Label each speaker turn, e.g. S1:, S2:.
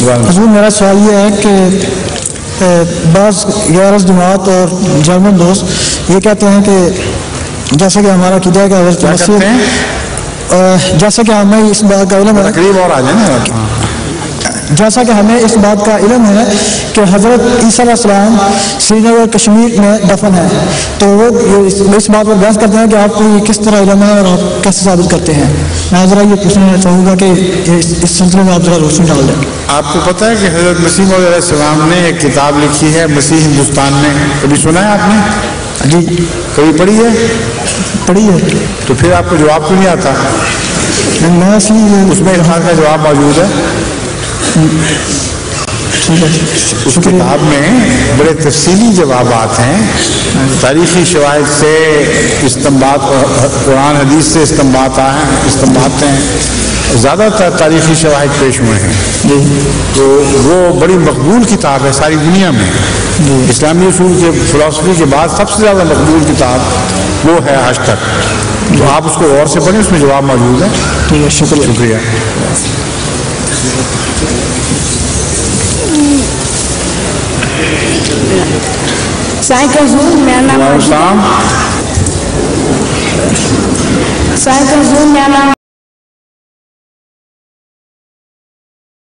S1: حضور میرا سوال یہ ہے کہ بعض غیر جماعت اور جرمن دوست یہ کہتے ہیں کہ جیسا کہ ہمارا عقیدہ ہے کہ حضرت مسیح، جیسا کہ ہمیں اس بات کا علم ہے،
S2: تقریب اور آ جائیں نا،
S1: جیسا کہ ہمیں اس بات کا علم ہے کہ حضرت عیسیٰ علیہ السلام سری نگر کشمیر میں دفن ہے، تو وہ اس بات پر بحث کرتے ہیں کہ آپ کو یہ کس طرح علم ہے اور آپ کیسے ثابت کرتے ہیں؟ میں ذرا یہ پوچھنا چاہوں گا کہ اس سلسلے میں آپ ذرا روشنی ڈال دیں۔
S2: آپ کو پتہ ہے کہ حضرت مسیح علیہ السلام نے ایک کتاب لکھی ہے مسیح ہندوستان میں، کبھی سنا ہے آپ نے؟
S1: جی
S2: کبھی پڑھی ہے؟
S1: پڑھی ہے۔
S2: تو پھر آپ کو جواب کیوں نہیں آتا؟
S1: میں اس
S2: میں الفاظ کا جواب موجود ہے، اس کتاب میں بڑے تفصیلی جوابات ہیں، تاریخی شواہد سے استنباط، قرآن حدیث سے استنباط ہیں، زیادہ تر تاریخی شواہد پیش ہوئے ہیں، تو وہ بڑی مقبول کتاب ہے ساری دنیا میں۔ اسلامی اصول کے فلسفی کے بعد سب سے زیادہ مقبول کتاب وہ ہے آج تک، تو آپ اس کو غور سے پڑھیں، اس میں جواب موجود ہے۔
S1: ٹھیک ہے، شکریہ۔
S2: السلام۔
S3: میرا نام